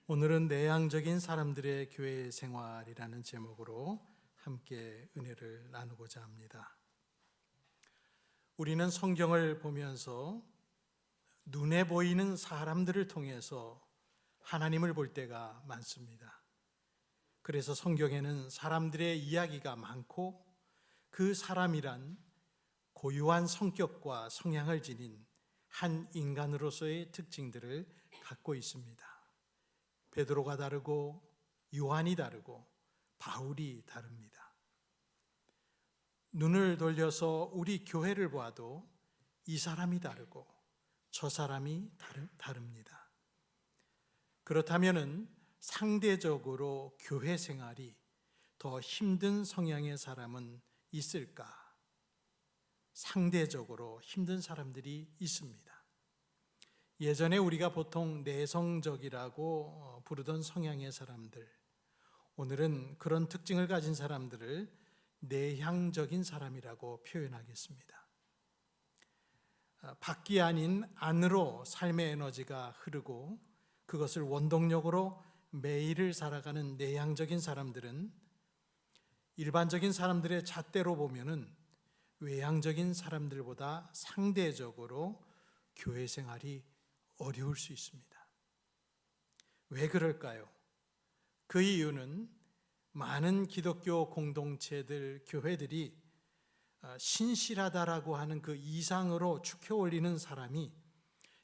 오늘은 내향적인 사람들의 교회 생활이라는 제목으로 함께 은혜를 나누고자 합니다. 우리는 성경을 보면서 눈에 보이는 사람들을 통해서 하나님을 볼 때가 많습니다. 그래서 성경에는 사람들의 이야기가 많고 그 사람이란 고유한 성격과 성향을 지닌 한 인간으로서의 특징들을 갖고 있습니다. 베드로가 다르고 요한이 다르고 바울이 다릅니다. 눈을 돌려서 우리 교회를 봐도 이 사람이 다르고 저 사람이 다릅니다. 그렇다면 상대적으로 교회 생활이 더 힘든 성향의 사람은 있을까? 상대적으로 힘든 사람들이 있습니다. 예전에 우리가 보통 내성적이라고 부르던 성향의 사람들, 오늘은 그런 특징을 가진 사람들을 내향적인 사람이라고 표현하겠습니다. 밖이 아닌 안으로 삶의 에너지가 흐르고 그것을 원동력으로 매일을 살아가는 내향적인 사람들은 일반적인 사람들의 잣대로 보면은 외향적인 사람들보다 상대적으로 교회 생활이 어려울 수 있습니다. 왜 그럴까요? 그 이유는 많은 기독교 공동체들, 교회들이 신실하다라고 하는 그 이상으로 축혀 올리는 사람이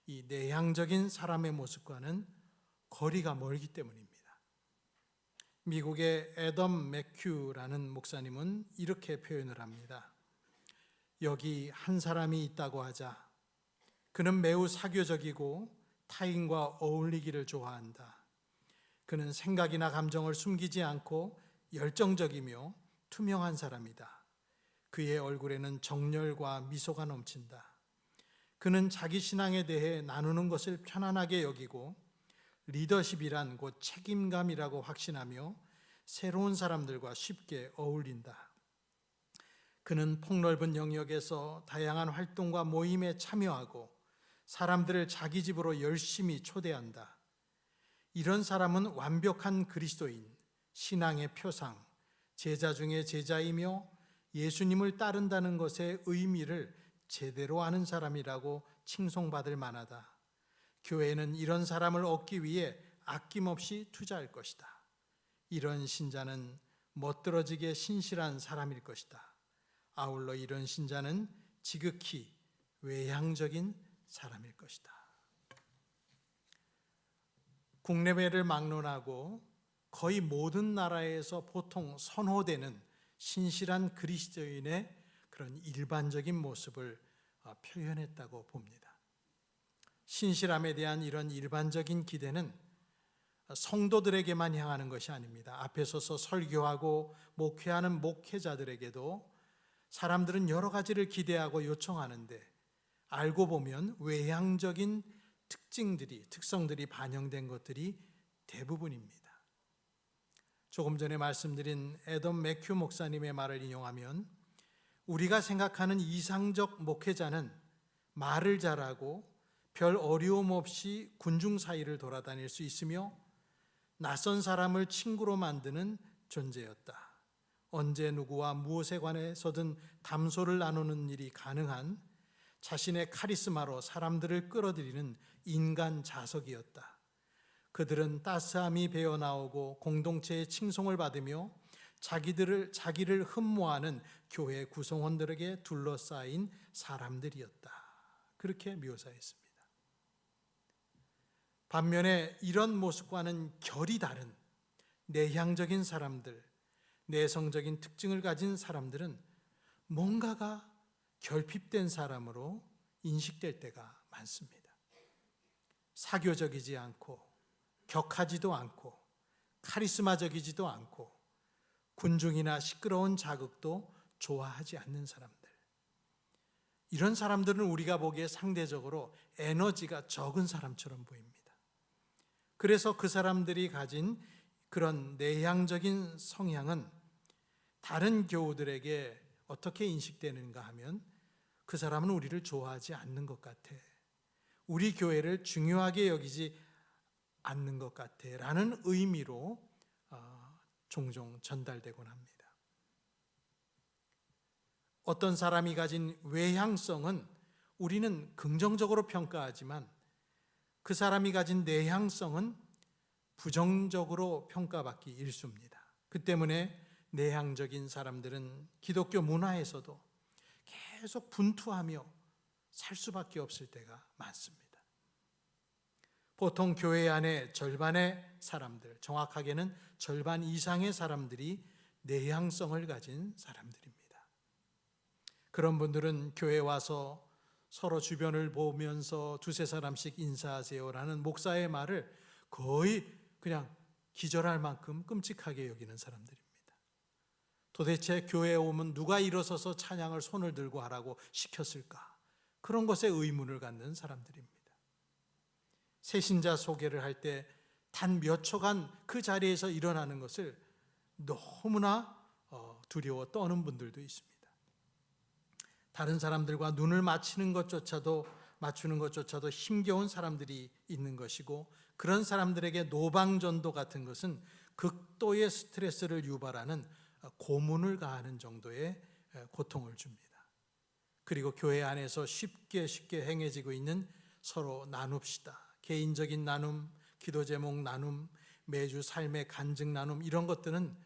이 내향적인 사람의 모습과는 거리가 멀기 때문입니다. 미국의 애덤 맥큐라는 목사님은 이렇게 표현을 합니다. 여기 한 사람이 있다고 하자. 그는 매우 사교적이고 타인과 어울리기를 좋아한다. 그는 생각이나 감정을 숨기지 않고 열정적이며 투명한 사람이다. 그의 얼굴에는 정열과 미소가 넘친다. 그는 자기 신앙에 대해 나누는 것을 편안하게 여기고 리더십이란 곧 책임감이라고 확신하며 새로운 사람들과 쉽게 어울린다. 그는 폭넓은 영역에서 다양한 활동과 모임에 참여하고 사람들을 자기 집으로 열심히 초대한다. 이런 사람은 완벽한 그리스도인, 신앙의 표상, 제자 중에 제자이며 예수님을 따른다는 것의 의미를 제대로 아는 사람이라고 칭송받을 만하다. 교회는 이런 사람을 얻기 위해 아낌없이 투자할 것이다. 이런 신자는 멋들어지게 신실한 사람일 것이다. 아울러 이런 신자는 지극히 외향적인 사람일 것이다. 국내외를 막론하고 거의 모든 나라에서 보통 선호되는 신실한 그리스도인의 그런 일반적인 모습을 표현했다고 봅니다. 신실함에 대한 이런 일반적인 기대는 성도들에게만 향하는 것이 아닙니다. 앞에 서서 설교하고 목회하는 목회자들에게도 사람들은 여러 가지를 기대하고 요청하는데 알고 보면 외향적인 특성들이 반영된 것들이 대부분입니다. 조금 전에 말씀드린 애덤 맥큐 목사님의 말을 인용하면 우리가 생각하는 이상적 목회자는 말을 잘하고 별 어려움 없이 군중 사이를 돌아다닐 수 있으며 낯선 사람을 친구로 만드는 존재였다. 언제 누구와 무엇에 관해서든 담소를 나누는 일이 가능한 자신의 카리스마로 사람들을 끌어들이는 인간 자석이었다. 그들은 따스함이 배어나오고 공동체의 칭송을 받으며 자기를 흠모하는 교회 구성원들에게 둘러싸인 사람들이었다. 그렇게 묘사했습니다. 반면에 이런 모습과는 결이 다른 내향적인 사람들, 내성적인 특징을 가진 사람들은 뭔가가 결핍된 사람으로 인식될 때가 많습니다. 사교적이지 않고 격하지도 않고 카리스마적이지도 않고 군중이나 시끄러운 자극도 좋아하지 않는 사람들. 이런 사람들은 우리가 보기에 상대적으로 에너지가 적은 사람처럼 보입니다. 그래서 그 사람들이 가진 그런 내향적인 성향은 다른 교우들에게 어떻게 인식되는가 하면 그 사람은 우리를 좋아하지 않는 것 같아. 우리 교회를 중요하게 여기지 않는 것 같아 라는 의미로 종종 전달되곤 합니다. 어떤 사람이 가진 외향성은 우리는 긍정적으로 평가하지만 그 사람이 가진 내향성은 부정적으로 평가받기 일쑤입니다. 그 때문에 내향적인 사람들은 기독교 문화에서도 계속 분투하며 살 수밖에 없을 때가 많습니다. 보통 교회 안에 절반의 사람들, 정확하게는 절반 이상의 사람들이 내향성을 가진 사람들입니다. 그런 분들은 교회에 와서 서로 주변을 보면서 두세 사람씩 인사하세요라는 목사의 말을 거의 그냥 기절할 만큼 끔찍하게 여기는 사람들입니다. 도대체 교회에 오면 누가 일어서서 찬양을 손을 들고 하라고 시켰을까? 그런 것에 의문을 갖는 사람들입니다. 새신자 소개를 할 때 단 몇 초간 그 자리에서 일어나는 것을 너무나 두려워 떠는 분들도 있습니다. 다른 사람들과 눈을 맞추는 것조차도 힘겨운 사람들이 있는 것이고, 그런 사람들에게 노방전도 같은 것은 극도의 스트레스를 유발하는 고문을 가하는 정도의 고통을 줍니다. 그리고 교회 안에서 쉽게 행해지고 있는 서로 나눕시다, 개인적인 나눔, 기도 제목 나눔, 매주 삶의 간증 나눔, 이런 것들은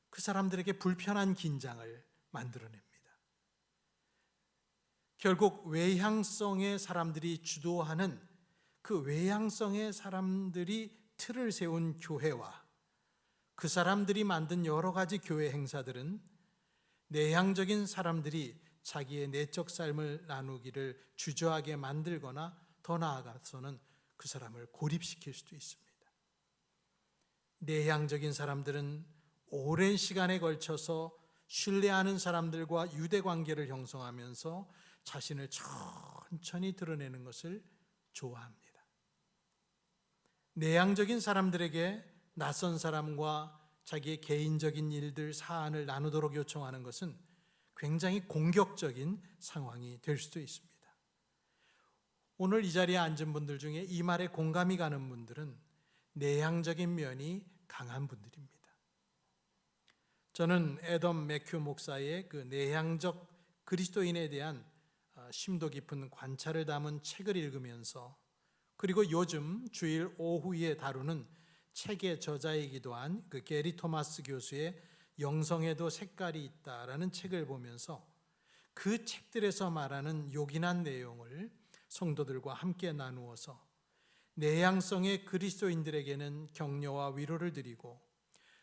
그 사람들에게 불편한 긴장을 만들어냅니다. 결국 외향성의 사람들이 주도하는 그 외향성의 사람들이 틀을 세운 교회와 그 사람들이 만든 여러 가지 교회 행사들은 내향적인 사람들이 자기의 내적 삶을 나누기를 주저하게 만들거나 더 나아가서는 그 사람을 고립시킬 수도 있습니다. 내향적인 사람들은 오랜 시간에 걸쳐서 신뢰하는 사람들과 유대관계를 형성하면서 자신을 천천히 드러내는 것을 좋아합니다. 내향적인 사람들에게 낯선 사람과 자기의 개인적인 일들, 사안을 나누도록 요청하는 것은 굉장히 공격적인 상황이 될 수도 있습니다. 오늘 이 자리에 앉은 분들 중에 이 말에 공감이 가는 분들은 내향적인 면이 강한 분들입니다. 저는 애덤 매큐 목사의 그 내향적 그리스도인에 대한 심도 깊은 관찰을 담은 책을 읽으면서, 그리고 요즘 주일 오후에 다루는 책의 저자이기도 한 그 게리 토마스 교수의 영성에도 색깔이 있다라는 책을 보면서 그 책들에서 말하는 요긴한 내용을 성도들과 함께 나누어서 내향성의 그리스도인들에게는 격려와 위로를 드리고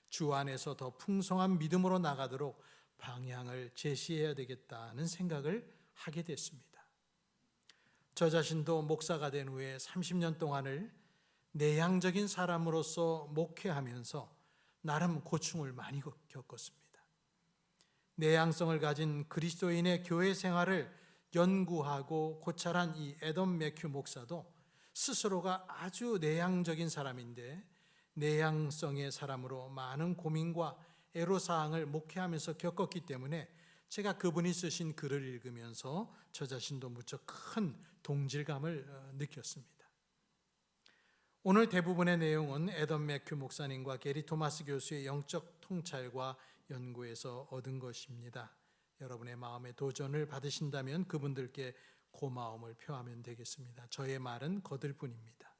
주 안에서 더 풍성한 믿음으로 나가도록 방향을 제시해야 되겠다는 생각을 하게 됐습니다. 저 자신도 목사가 된 후에 30년 동안을 내향적인 사람으로서 목회하면서 나름 고충을 많이 겪었습니다. 내향성을 가진 그리스도인의 교회 생활을 연구하고 고찰한 이 애덤 매큐 목사도 스스로가 아주 내향적인 사람인데 내향성의 사람으로 많은 고민과 애로사항을 목회하면서 겪었기 때문에 제가 그분이 쓰신 글을 읽으면서 저 자신도 무척 큰 동질감을 느꼈습니다. 오늘 대부분의 내용은 애덤 매큐 목사님과 게리 토마스 교수의 영적 통찰과 연구에서 얻은 것입니다. 여러분의 마음에 도전을 받으신다면 그분들께 고마움을 표하면 되겠습니다. 저의 말은 거들 뿐입니다.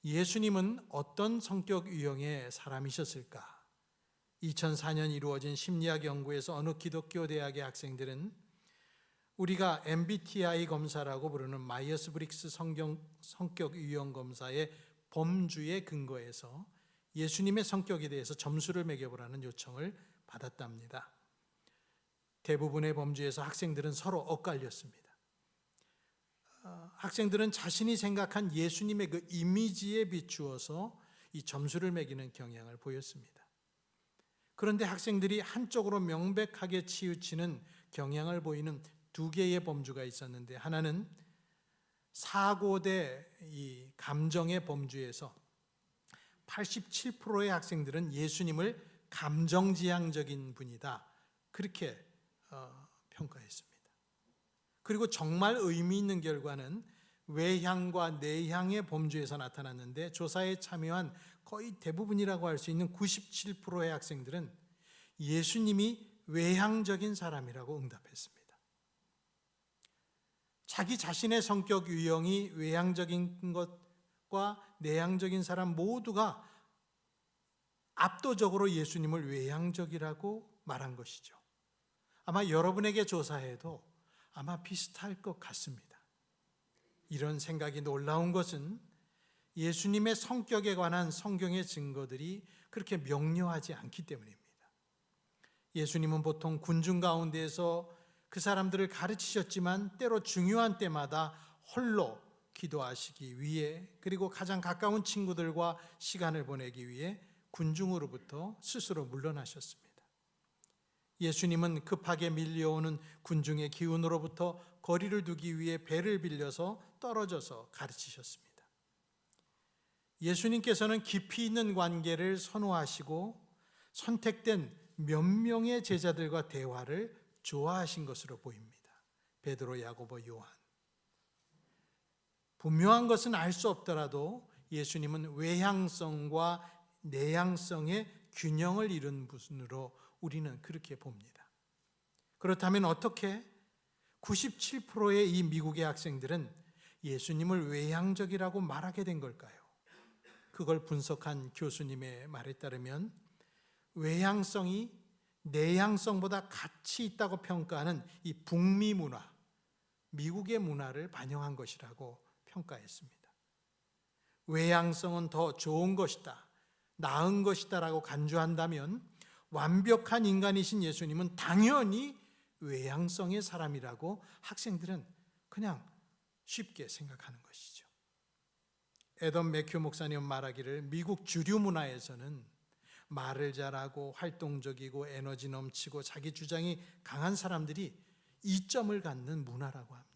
예수님은 어떤 성격 유형의 사람이셨을까? 2004년 이루어진 심리학 연구에서 어느 기독교 대학의 학생들은 우리가 MBTI 검사라고 부르는 마이어스 브릭스 성격 유형 검사의 범주에 근거해서 예수님의 성격에 대해서 점수를 매겨보라는 요청을 받았답니다. 대부분의 범주에서 학생들은 서로 엇갈렸습니다. 학생들은 자신이 생각한 예수님의 그 이미지에 비추어서 이 점수를 매기는 경향을 보였습니다. 그런데 학생들이 한쪽으로 명백하게 치우치는 경향을 보이는 두 개의 범주가 있었는데, 하나는 사고 대 이 감정의 범주에서 87%의 학생들은 예수님을 감정지향적인 분이다, 그렇게 평가했습니다. 그리고 정말 의미 있는 결과는 외향과 내향의 범주에서 나타났는데 조사에 참여한 거의 대부분이라고 할 수 있는 97%의 학생들은 예수님이 외향적인 사람이라고 응답했습니다. 자기 자신의 성격 유형이 외향적인 것과 내향적인 사람 모두가 압도적으로 예수님을 외향적이라고 말한 것이죠. 아마 여러분에게 조사해도 아마 비슷할 것 같습니다. 이런 생각이 놀라운 것은 예수님의 성격에 관한 성경의 증거들이 그렇게 명료하지 않기 때문입니다. 예수님은 보통 군중 가운데에서 그 사람들을 가르치셨지만 때로 중요한 때마다 홀로 기도하시기 위해, 그리고 가장 가까운 친구들과 시간을 보내기 위해 군중으로부터 스스로 물러나셨습니다. 예수님은 급하게 밀려오는 군중의 기운으로부터 거리를 두기 위해 배를 빌려서 떨어져서 가르치셨습니다. 예수님께서는 깊이 있는 관계를 선호하시고 선택된 몇 명의 제자들과 대화를 좋아하신 것으로 보입니다. 베드로, 야고보, 요한. 분명한 것은 알 수 없더라도 예수님은 외향성과 내향성의 균형을 이룬 분으로 우리는 그렇게 봅니다. 그렇다면 어떻게 97%의 이 미국의 학생들은 예수님을 외향적이라고 말하게 된 걸까요? 그걸 분석한 교수님의 말에 따르면 외향성이 내향성보다 가치 있다고 평가하는 이 북미 문화, 미국의 문화를 반영한 것이라고 평가했습니다. 외향성은 더 좋은 것이다, 나은 것이다 라고 간주한다면 완벽한 인간이신 예수님은 당연히 외향성의 사람이라고 학생들은 그냥 쉽게 생각하는 것이죠. 애덤 매큐 목사님 말하기를 미국 주류 문화에서는 말을 잘하고 활동적이고 에너지 넘치고 자기 주장이 강한 사람들이 이점을 갖는 문화라고 합니다.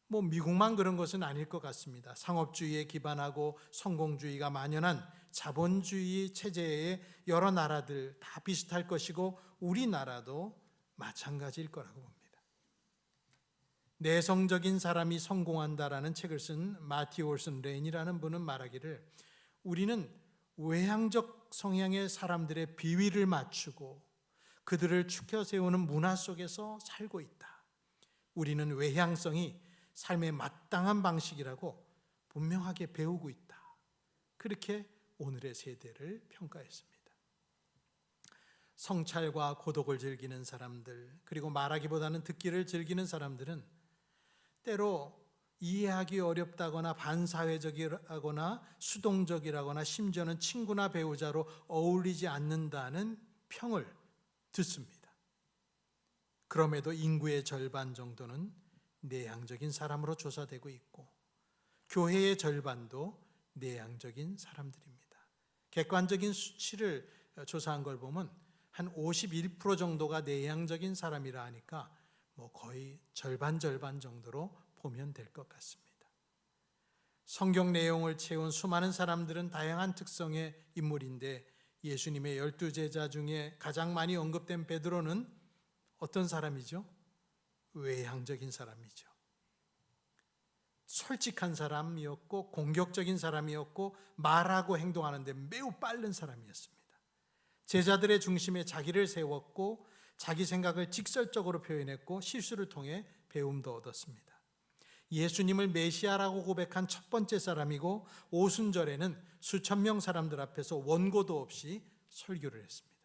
미국만 그런 것은 아닐 것 같습니다. 상업주의에 기반하고 성공주의가 만연한 자본주의 체제의 여러 나라들 다 비슷할 것이고 우리나라도 마찬가지일 거라고 봅니다. 내성적인 사람이 성공한다라는 책을 쓴 마티 올슨 레인이라는 분은 말하기를 우리는 외향적 성향의 사람들의 비위를 맞추고 그들을 추켜 세우는 문화 속에서 살고 있다. 우리는 외향성이 삶의 마땅한 방식이라고 분명하게 배우고 있다. 그렇게 오늘의 세대를 평가했습니다. 성찰과 고독을 즐기는 사람들, 그리고 말하기보다는 듣기를 즐기는 사람들은 때로 이해하기 어렵다거나 반사회적이라거나 수동적이라거나 심지어는 친구나 배우자로 어울리지 않는다는 평을 듣습니다. 그럼에도 인구의 절반 정도는 내향적인 사람으로 조사되고 있고 교회의 절반도 내향적인 사람들입니다. 객관적인 수치를 조사한 걸 보면 한 51% 정도가 내향적인 사람이라 하니까 거의 절반 정도로 보면 될 것 같습니다. 성경 내용을 채운 수많은 사람들은 다양한 특성의 인물인데 예수님의 12제자 중에 가장 많이 언급된 베드로는 어떤 사람이죠? 외향적인 사람이죠. 솔직한 사람이었고 공격적인 사람이었고 말하고 행동하는데 매우 빠른 사람이었습니다. 제자들의 중심에 자기를 세웠고 자기 생각을 직설적으로 표현했고 실수를 통해 배움도 얻었습니다. 예수님을 메시아라고 고백한 첫 번째 사람이고 오순절에는 수천 명 사람들 앞에서 원고도 없이 설교를 했습니다.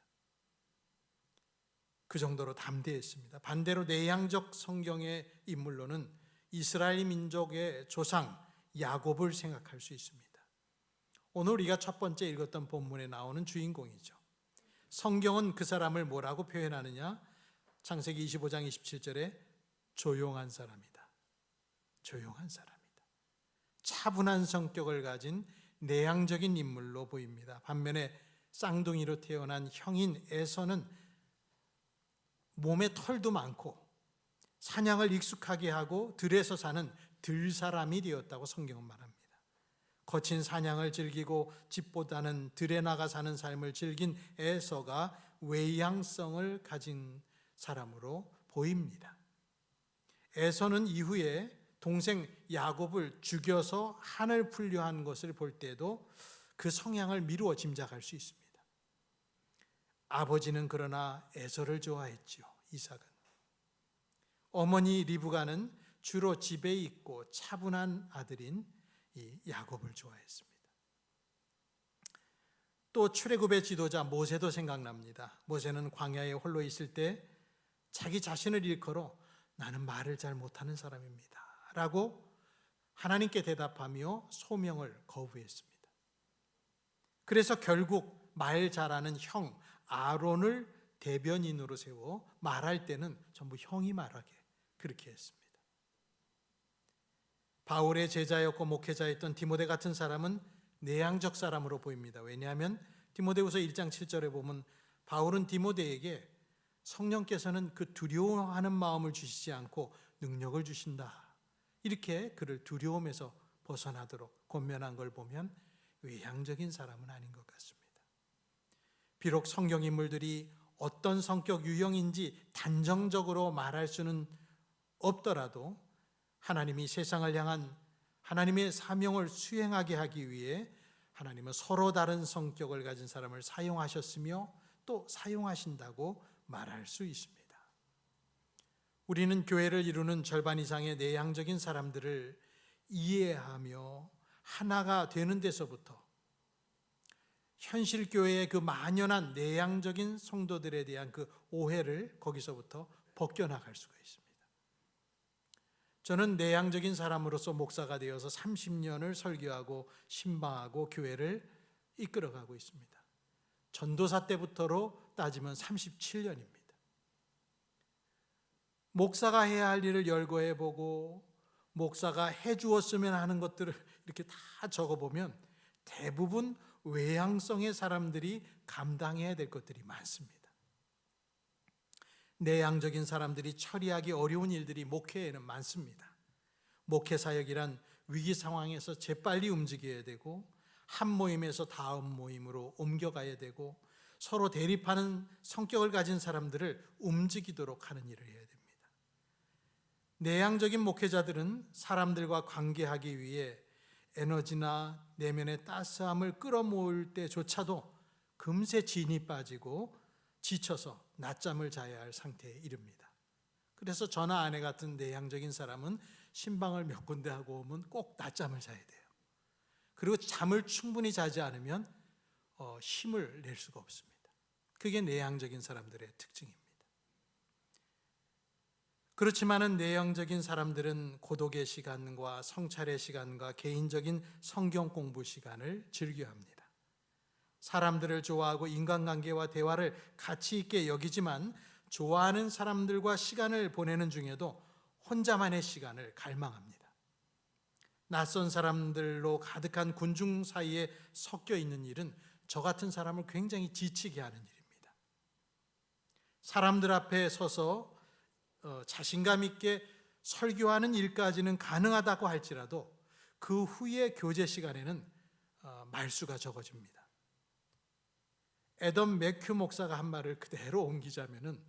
그 정도로 담대했습니다. 반대로 내향적 성경의 인물로는 이스라엘 민족의 조상 야곱을 생각할 수 있습니다. 오늘 우리가 첫 번째 읽었던 본문에 나오는 주인공이죠. 성경은 그 사람을 뭐라고 표현하느냐? 창세기 25장 27절에 조용한 사람이다. 조용한 사람이다. 차분한 성격을 가진 내향적인 인물로 보입니다. 반면에 쌍둥이로 태어난 형인 에서는 몸에 털도 많고 사냥을 익숙하게 하고 들에서 사는 들사람이 되었다고 성경은 말합니다. 거친 사냥을 즐기고 집보다는 들에 나가 사는 삶을 즐긴 에서가 외향성을 가진 사람으로 보입니다. 에서는 이후에 동생 야곱을 죽여서 한을 풀려한 것을 볼 때도 그 성향을 미루어 짐작할 수 있습니다. 아버지는 그러나 에서를 좋아했지요. 이삭은. 어머니 리브가는 주로 집에 있고 차분한 아들인 이 야곱을 좋아했습니다. 또 출애굽의 지도자 모세도 생각납니다. 모세는 광야에 홀로 있을 때 자기 자신을 일컬어 나는 말을 잘 못하는 사람입니다 라고 하나님께 대답하며 소명을 거부했습니다. 그래서 결국 말 잘하는 형 아론을 대변인으로 세워 말할 때는 전부 형이 말하게 그렇게 했습니다. 바울의 제자였고 목회자였던 디모데 같은 사람은 내향적 사람으로 보입니다. 왜냐하면 디모데후서 1장 7절에 보면 바울은 디모데에게 성령께서는 그 두려워하는 마음을 주시지 않고 능력을 주신다, 이렇게 그를 두려움에서 벗어나도록 권면한 걸 보면 외향적인 사람은 아닌 것 같습니다. 비록 성경 인물들이 어떤 성격 유형인지 단정적으로 말할 수는 없더라도 하나님이 세상을 향한 하나님의 사명을 수행하게 하기 위해 하나님은 서로 다른 성격을 가진 사람을 사용하셨으며 또 사용하신다고 말할 수 있습니다. 우리는 교회를 이루는 절반 이상의 내향적인 사람들을 이해하며 하나가 되는 데서부터 현실 교회의 그 만연한 내향적인 성도들에 대한 그 오해를 거기서부터 벗겨나갈 수가 있습니다. 저는 내향적인 사람으로서 목사가 되어서 30년을 설교하고 신방하고 교회를 이끌어가고 있습니다. 전도사 때부터로 따지면 37년입니다. 목사가 해야 할 일을 열거해보고 목사가 해주었으면 하는 것들을 이렇게 다 적어보면 대부분 외향성의 사람들이 감당해야 될 것들이 많습니다. 내향적인 사람들이 처리하기 어려운 일들이 목회에는 많습니다. 목회 사역이란 위기 상황에서 재빨리 움직여야 되고 한 모임에서 다음 모임으로 옮겨가야 되고 서로 대립하는 성격을 가진 사람들을 움직이도록 하는 일을 해야 됩니다. 내향적인 목회자들은 사람들과 관계하기 위해 에너지나 내면의 따스함을 끌어모을 때조차도 금세 진이 빠지고 지쳐서 낮잠을 자야 할 상태에 이릅니다. 그래서 저나 아내 같은 내향적인 사람은 신방을 몇 군데 하고 오면 꼭 낮잠을 자야 돼요. 그리고 잠을 충분히 자지 않으면 힘을 낼 수가 없습니다. 그게 내향적인 사람들의 특징입니다. 그렇지만은 내향적인 사람들은 고독의 시간과 성찰의 시간과 개인적인 성경 공부 시간을 즐겨합니다. 사람들을 좋아하고 인간관계와 대화를 가치 있게 여기지만 좋아하는 사람들과 시간을 보내는 중에도 혼자만의 시간을 갈망합니다. 낯선 사람들로 가득한 군중 사이에 섞여 있는 일은 저 같은 사람을 굉장히 지치게 하는 일입니다. 사람들 앞에 서서 자신감 있게 설교하는 일까지는 가능하다고 할지라도 그 후에 교제 시간에는 말수가 적어집니다. 에덤 맥큐 목사가 한 말을 그대로 옮기자면은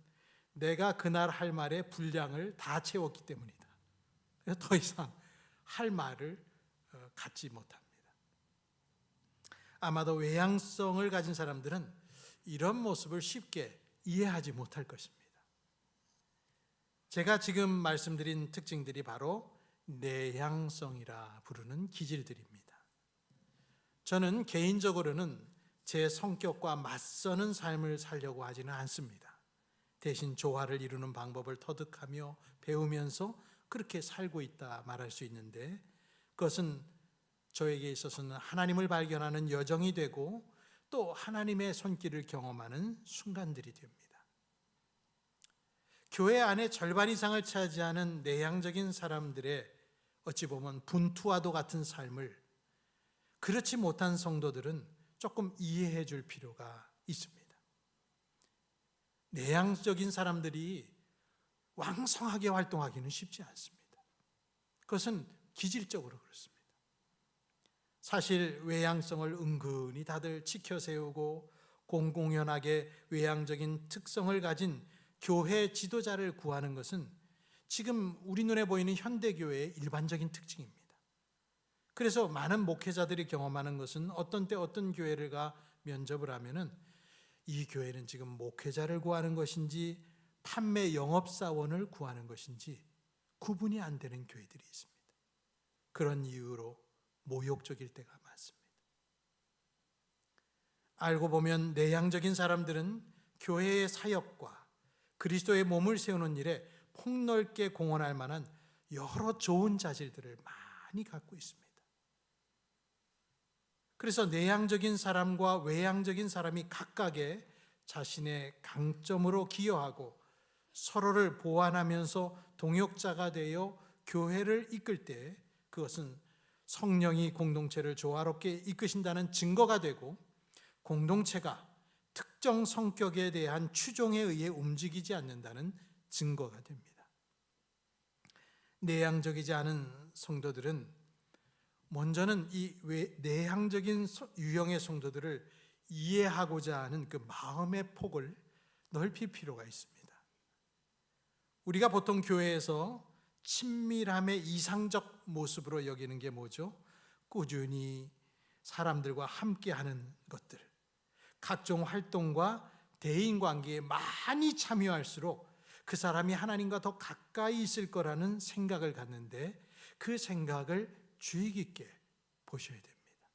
내가 그날 할 말의 분량을 다 채웠기 때문이다. 더 이상 할 말을 갖지 못합니다. 아마도 외향성을 가진 사람들은 이런 모습을 쉽게 이해하지 못할 것입니다. 제가 지금 말씀드린 특징들이 바로 내향성이라 부르는 기질들입니다. 저는 개인적으로는 제 성격과 맞서는 삶을 살려고 하지는 않습니다. 대신 조화를 이루는 방법을 터득하며 배우면서 그렇게 살고 있다 말할 수 있는데, 그것은 저에게 있어서는 하나님을 발견하는 여정이 되고 또 하나님의 손길을 경험하는 순간들이 됩니다. 교회 안에 절반 이상을 차지하는 내향적인 사람들의 어찌 보면 분투와도 같은 삶을 그렇지 못한 성도들은 조금 이해해 줄 필요가 있습니다. 내향적인 사람들이 왕성하게 활동하기는 쉽지 않습니다. 그것은 기질적으로 그렇습니다. 사실 외향성을 은근히 다들 지켜 세우고 공공연하게 외향적인 특성을 가진 교회 지도자를 구하는 것은 지금 우리 눈에 보이는 현대교회의 일반적인 특징입니다. 그래서 많은 목회자들이 경험하는 것은 어떤 때 어떤 교회가 면접을 하면은 이 교회는 지금 목회자를 구하는 것인지 판매 영업사원을 구하는 것인지 구분이 안 되는 교회들이 있습니다. 그런 이유로 모욕적일 때가 많습니다. 알고 보면 내향적인 사람들은 교회의 사역과 그리스도의 몸을 세우는 일에 폭넓게 공헌할 만한 여러 좋은 자질들을 많이 갖고 있습니다. 그래서 내향적인 사람과 외향적인 사람이 각각의 자신의 강점으로 기여하고 서로를 보완하면서 동역자가 되어 교회를 이끌 때 그것은 성령이 공동체를 조화롭게 이끄신다는 증거가 되고 공동체가 특정 성격에 대한 추종에 의해 움직이지 않는다는 증거가 됩니다. 내향적이지 않은 성도들은 먼저는 이 내향적인 유형의 성도들을 이해하고자 하는 그 마음의 폭을 넓힐 필요가 있습니다. 우리가 보통 교회에서 친밀함의 이상적 모습으로 여기는 게 뭐죠? 꾸준히 사람들과 함께하는 것들, 각종 활동과 대인관계에 많이 참여할수록 그 사람이 하나님과 더 가까이 있을 거라는 생각을 갖는데 그 생각을 주의 깊게 보셔야 됩니다.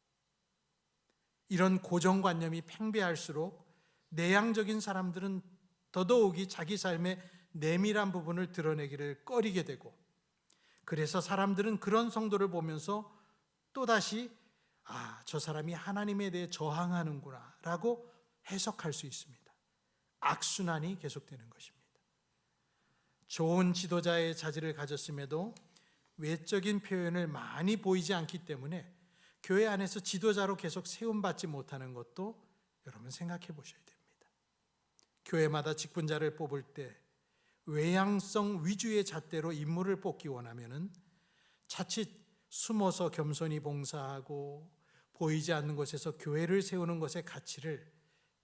이런 고정관념이 팽배할수록 내향적인 사람들은 더더욱이 자기 삶의 내밀한 부분을 드러내기를 꺼리게 되고, 그래서 사람들은 그런 성도를 보면서 또다시 저 사람이 하나님에 대해 저항하는구나 라고 해석할 수 있습니다. 악순환이 계속되는 것입니다. 좋은 지도자의 자질을 가졌음에도 외적인 표현을 많이 보이지 않기 때문에 교회 안에서 지도자로 계속 세움받지 못하는 것도 여러분 생각해 보셔야 됩니다. 교회마다 직분자를 뽑을 때 외향성 위주의 잣대로 인물을 뽑기 원하면은 자칫 숨어서 겸손히 봉사하고 보이지 않는 곳에서 교회를 세우는 것의 가치를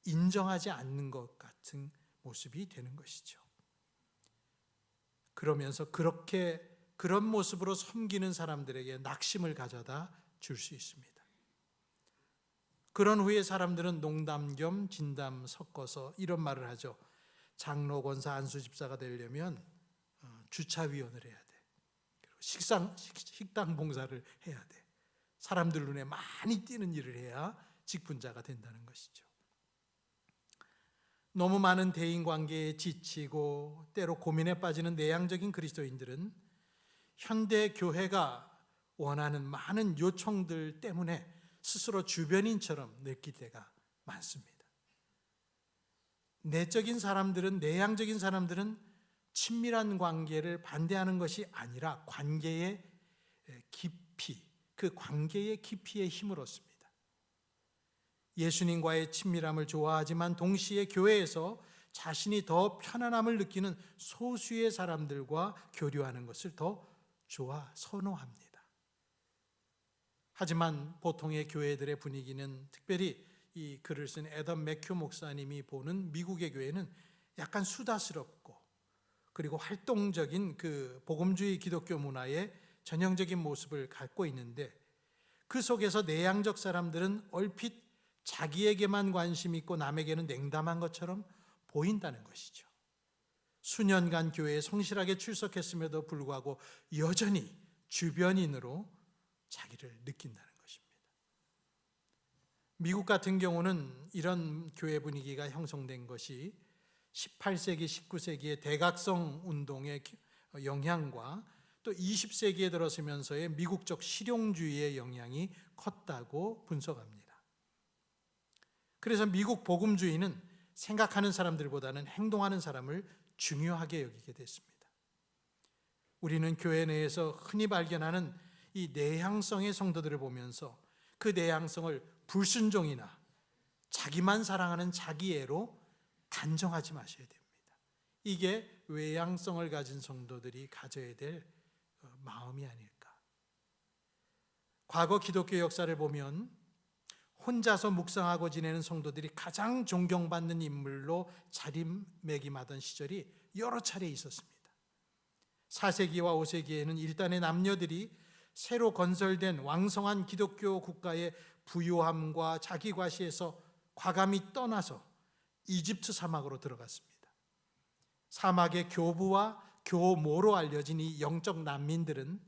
인정하지 않는 것 같은 모습이 되는 것이죠. 그러면서 그런 모습으로 섬기는 사람들에게 낙심을 가져다 줄 수 있습니다. 그런 후에 사람들은 농담 겸 진담 섞어서 이런 말을 하죠. 장로, 권사, 안수 집사가 되려면 주차위원을 해야 돼. 그리고 식당 봉사를 해야 돼. 사람들 눈에 많이 띄는 일을 해야 직분자가 된다는 것이죠. 너무 많은 대인관계에 지치고 때로 고민에 빠지는 내향적인 그리스도인들은 현대 교회가 원하는 많은 요청들 때문에 스스로 주변인처럼 느낄 때가 많습니다. 내적인 사람들은, 내향적인 사람들은 친밀한 관계를 반대하는 것이 아니라 관계의 깊이, 그 관계의 깊이에 힘을 얻습니다. 예수님과의 친밀함을 좋아하지만 동시에 교회에서 자신이 더 편안함을 느끼는 소수의 사람들과 교류하는 것을 더 선호합니다. 하지만 보통의 교회들의 분위기는, 특별히 이 글을 쓴 애덤 맥큐 목사님이 보는 미국의 교회는 약간 수다스럽고 그리고 활동적인 그 복음주의 기독교 문화의 전형적인 모습을 갖고 있는데, 그 속에서 내향적 사람들은 얼핏 자기에게만 관심 있고 남에게는 냉담한 것처럼 보인다는 것이죠. 수년간 교회에 성실하게 출석했음에도 불구하고 여전히 주변인으로 자기를 느낀다는 것입니다. 미국 같은 경우는 이런 교회 분위기가 형성된 것이 18세기, 19세기의 대각성 운동의 영향과 또 20세기에 들어서면서의 미국적 실용주의의 영향이 컸다고 분석합니다. 그래서 미국 복음주의는 생각하는 사람들보다는 행동하는 사람을 중요하게 여기게 됐습니다. 우리는 교회 내에서 흔히 발견하는 이 내향성의 성도들을 보면서 그 내향성을 불순종이나 자기만 사랑하는 자기애로 단정하지 마셔야 됩니다. 이게 외향성을 가진 성도들이 가져야 될 마음이 아닐까. 과거 기독교 역사를 보면 혼자서 묵상하고 지내는 성도들이 가장 존경받는 인물로 자리매김하던 시절이 여러 차례 있었습니다. 4세기와 5세기에는 일단의 남녀들이 새로 건설된 왕성한 기독교 국가의 부유함과 자기과시에서 과감히 떠나서 이집트 사막으로 들어갔습니다. 사막의 교부와 교모로 알려진 이 영적 난민들은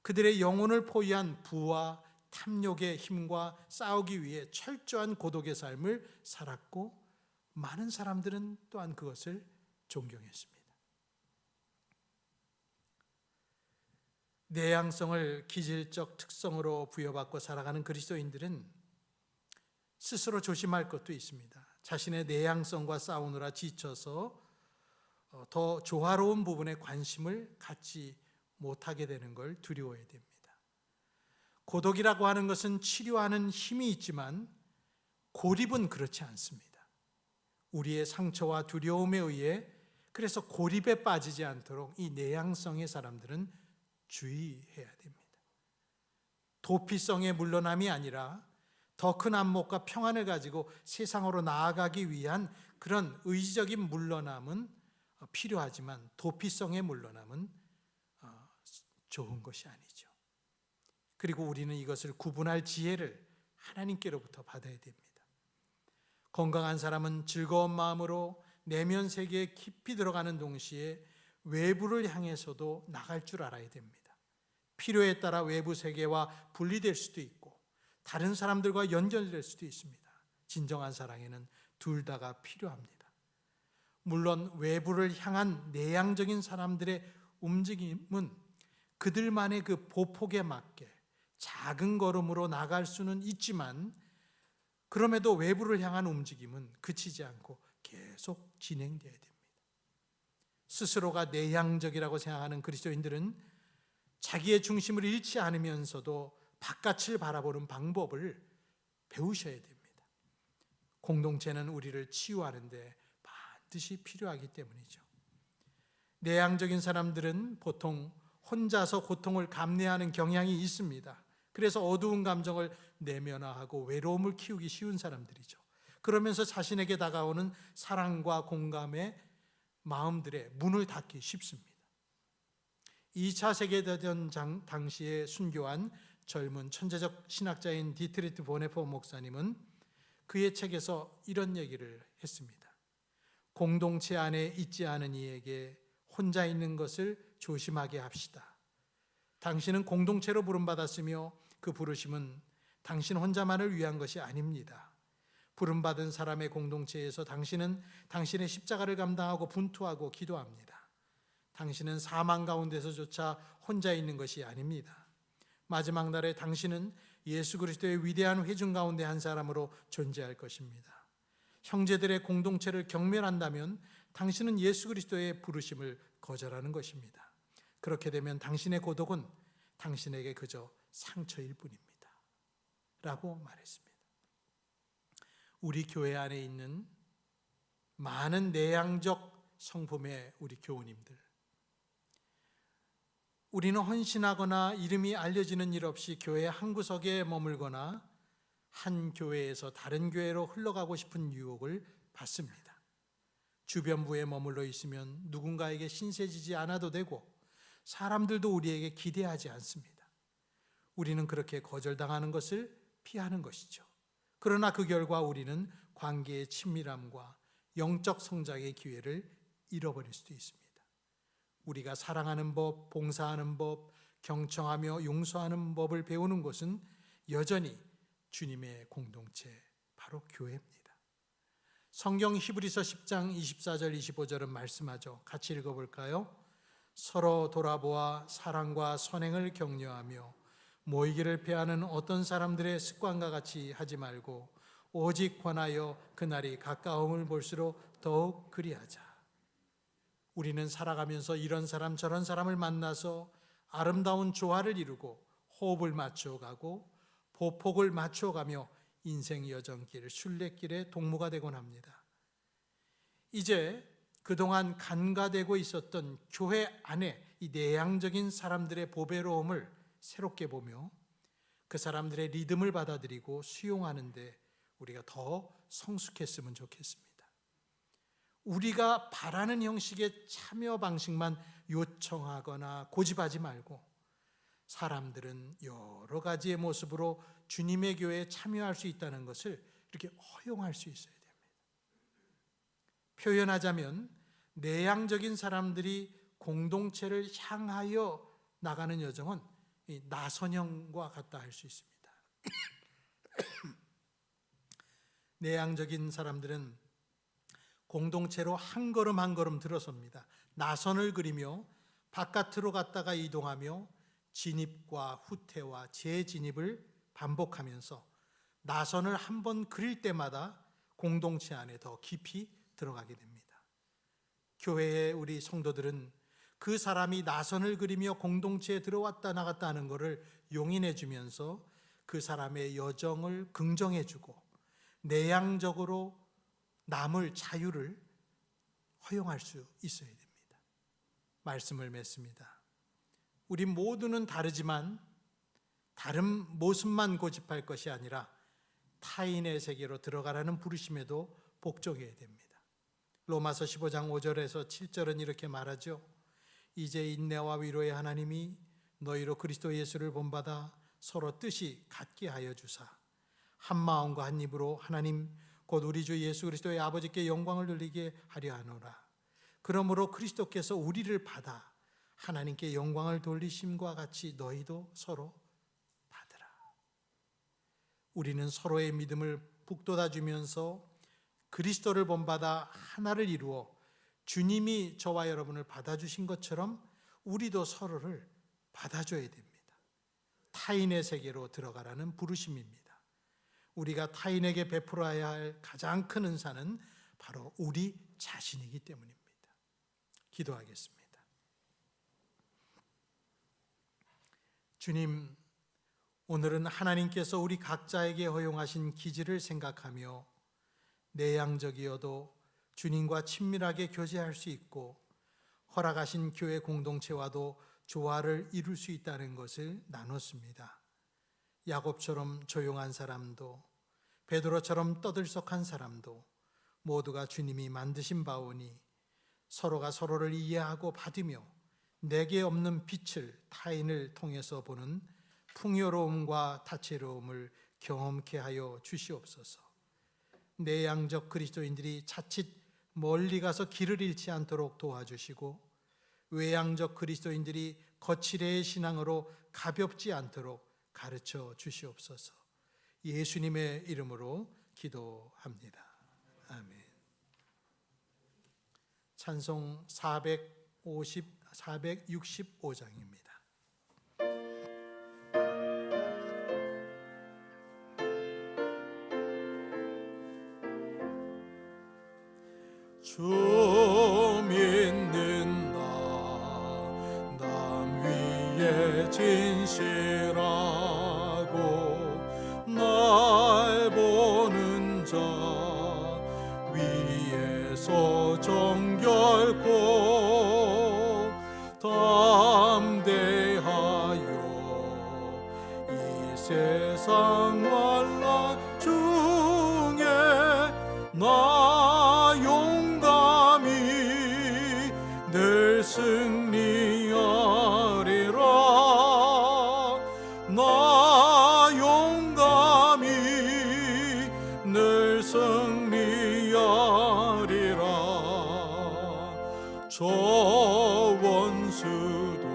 그들의 영혼을 포위한 부와 탐욕의 힘과 싸우기 위해 철저한 고독의 삶을 살았고, 많은 사람들은 또한 그것을 존경했습니다. 내향성을 기질적 특성으로 부여받고 살아가는 그리스도인들은 스스로 조심할 것도 있습니다. 자신의 내향성과 싸우느라 지쳐서 더 조화로운 부분에 관심을 갖지 못하게 되는 걸 두려워해야 됩니다. 고독이라고 하는 것은 치료하는 힘이 있지만 고립은 그렇지 않습니다. 우리의 상처와 두려움에 의해 그래서 고립에 빠지지 않도록 이 내향성의 사람들은 주의해야 됩니다. 도피성의 물러남이 아니라 더 큰 안목과 평안을 가지고 세상으로 나아가기 위한 그런 의지적인 물러남은 필요하지만 도피성의 물러남은 좋은 것이 아니죠. 그리고 우리는 이것을 구분할 지혜를 하나님께로부터 받아야 됩니다. 건강한 사람은 즐거운 마음으로 내면 세계에 깊이 들어가는 동시에 외부를 향해서도 나갈 줄 알아야 됩니다. 필요에 따라 외부 세계와 분리될 수도 있고 다른 사람들과 연결될 수도 있습니다. 진정한 사랑에는 둘 다가 필요합니다. 물론 외부를 향한 내향적인 사람들의 움직임은 그들만의 그 보폭에 맞게 작은 걸음으로 나갈 수는 있지만, 그럼에도 외부를 향한 움직임은 그치지 않고 계속 진행되어야 됩니다. 스스로가 내향적이라고 생각하는 그리스도인들은 자기의 중심을 잃지 않으면서도 바깥을 바라보는 방법을 배우셔야 됩니다. 공동체는 우리를 치유하는데 반드시 필요하기 때문이죠. 내향적인 사람들은 보통 혼자서 고통을 감내하는 경향이 있습니다. 그래서 어두운 감정을 내면화하고 외로움을 키우기 쉬운 사람들이죠. 그러면서 자신에게 다가오는 사랑과 공감의 마음들의 문을 닫기 쉽습니다. 2차 세계대전 당시에 순교한 젊은 천재적 신학자인 디트리트 보네포 목사님은 그의 책에서 이런 얘기를 했습니다. 공동체 안에 있지 않은 이에게 혼자 있는 것을 조심하게 합시다. 당신은 공동체로 부름받았으며 그 부르심은 당신 혼자만을 위한 것이 아닙니다. 부름받은 사람의 공동체에서 당신은 당신의 십자가를 감당하고 분투하고 기도합니다. 당신은 사망 가운데서조차 혼자 있는 것이 아닙니다. 마지막 날에 당신은 예수 그리스도의 위대한 회중 가운데 한 사람으로 존재할 것입니다. 형제들의 공동체를 경멸한다면 당신은 예수 그리스도의 부르심을 거절하는 것입니다. 그렇게 되면 당신의 고독은 당신에게 그저 상처일 뿐입니다. 라고 말했습니다. 우리 교회 안에 있는 많은 내향적 성품의 우리 교우님들, 우리는 헌신하거나 이름이 알려지는 일 없이 교회 한 구석에 머물거나 한 교회에서 다른 교회로 흘러가고 싶은 유혹을 받습니다. 주변부에 머물러 있으면 누군가에게 신세지지 않아도 되고 사람들도 우리에게 기대하지 않습니다. 우리는 그렇게 거절당하는 것을 피하는 것이죠. 그러나 그 결과 우리는 관계의 친밀함과 영적 성장의 기회를 잃어버릴 수도 있습니다. 우리가 사랑하는 법, 봉사하는 법, 경청하며 용서하는 법을 배우는 곳은 여전히 주님의 공동체, 바로 교회입니다. 성경 히브리서 10장 24절 25절은 말씀하죠. 같이 읽어볼까요? 서로 돌아보아 사랑과 선행을 격려하며 모이기를 패하는 어떤 사람들의 습관과 같이 하지 말고 오직 권하여 그날이 가까움을 볼수록 더욱 그리하자. 우리는 살아가면서 이런 사람 저런 사람을 만나서 아름다운 조화를 이루고 호흡을 맞춰가고 보폭을 맞춰가며 인생 여정길, 순례길의 동무가 되곤 합니다. 이제 그동안 간과되고 있었던 교회 안에 이 내향적인 사람들의 보배로움을 새롭게 보며 그 사람들의 리듬을 받아들이고 수용하는데 우리가 더 성숙했으면 좋겠습니다. 우리가 바라는 형식의 참여 방식만 요청하거나 고집하지 말고 사람들은 여러 가지의 모습으로 주님의 교회에 참여할 수 있다는 것을 이렇게 허용할 수 있어야 됩니다. 표현하자면 내향적인 사람들이 공동체를 향하여 나가는 여정은 이 나선형과 같다 할 수 있습니다. 내향적인 사람들은 공동체로 한 걸음 한 걸음 들어섭니다. 나선을 그리며 바깥으로 갔다가 이동하며 진입과 후퇴와 재진입을 반복하면서 나선을 한 번 그릴 때마다 공동체 안에 더 깊이 들어가게 됩니다. 교회의 우리 성도들은 그 사람이 나선을 그리며 공동체에 들어왔다 나갔다 하는 것을 용인해 주면서 그 사람의 여정을 긍정해 주고 내향적으로 남을 자유를 허용할 수 있어야 됩니다. 말씀을 맺습니다. 우리 모두는 다르지만 다른 모습만 고집할 것이 아니라 타인의 세계로 들어가라는 부르심에도 복종해야 됩니다. 로마서 15장 5절에서 7절은 이렇게 말하죠. 이제 인내와 위로의 하나님이 너희로 그리스도 예수를 본받아 서로 뜻이 같게 하여 주사 한 마음과 한 입으로 하나님 곧 우리 주 예수 그리스도의 아버지께 영광을 돌리게 하려 하노라. 그러므로 그리스도께서 우리를 받아 하나님께 영광을 돌리심과 같이 너희도 서로 받으라. 우리는 서로의 믿음을 북돋아 주면서 그리스도를 본받아 하나를 이루어 주님이 저와 여러분을 받아주신 것처럼 우리도 서로를 받아줘야 됩니다. 타인의 세계로 들어가라는 부르심입니다. 우리가 타인에게 베풀어야 할 가장 큰 은사는 바로 우리 자신이기 때문입니다. 기도하겠습니다. 주님, 오늘은 하나님께서 우리 각자에게 허용하신 기질을 생각하며 내향적이어도 주님과 친밀하게 교제할 수 있고 허락하신 교회 공동체와도 조화를 이룰 수 있다는 것을 나눴습니다. 야곱처럼 조용한 사람도 베드로처럼 떠들썩한 사람도 모두가 주님이 만드신 바오니 서로가 서로를 이해하고 받으며 내게 없는 빛을 타인을 통해서 보는 풍요로움과 다채로움을 경험케 하여 주시옵소서. 내향적 그리스도인들이 자칫 멀리 가서 길을 잃지 않도록 도와주시고 외향적 그리스도인들이 거칠의 신앙으로 가볍지 않도록 가르쳐 주시옵소서. 예수님의 이름으로 기도합니다. 아멘. 찬송 465장입니다. 주 믿는 남 위에 진실하고 날 보는 자 위에서 정결코 담대하여 이 세상 환난 중에 나 용감히 늘 승리하리라. 나 용감히 늘 승리하리라. 저 원수도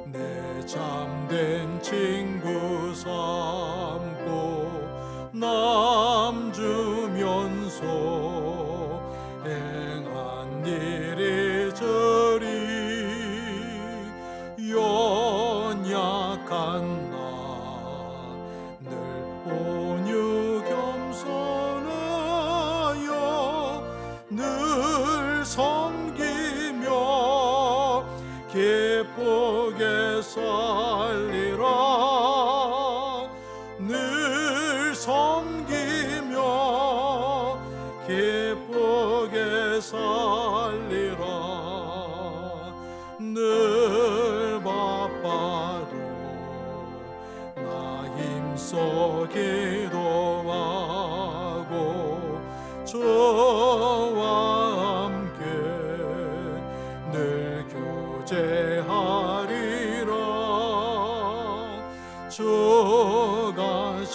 내 참된 친구 삼고 남 주면서 행한 일이 저리 연약한 나 늘 온유 겸손하여 늘 섬기며 기쁘게 살리라. 늘 섬기며 기쁘게 살리라. 늘 바빠도 나 힘써 기도하고 저와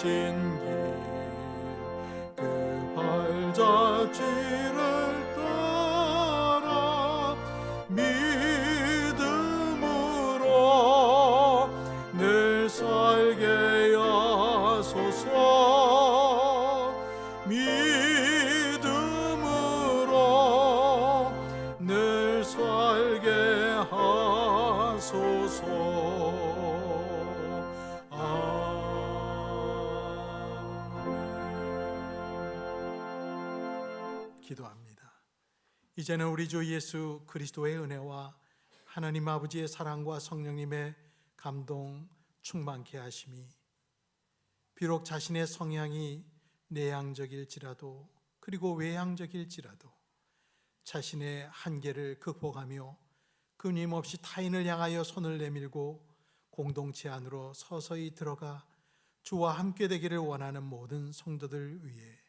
길, 그 발자취를 따라 믿음으로 늘 살게 하소서. 믿음으로 늘 살게 하소서. 아멘. 기도합니다. 이제는 우리 주 예수 그리스도의 은혜와 하나님 아버지의 사랑과 성령님의 감동 충만케 하심이, 비록 자신의 성향이 내향적일지라도 그리고 외향적일지라도 자신의 한계를 극복하며 끊임없이 타인을 향하여 손을 내밀고 공동체 안으로 서서히 들어가 주와 함께 되기를 원하는 모든 성도들 위해,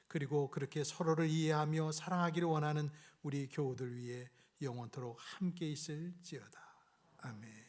그리고 그렇게 서로를 이해하며 사랑하기를 원하는 우리 교우들 위해 영원토록 함께 있을지어다. 아멘.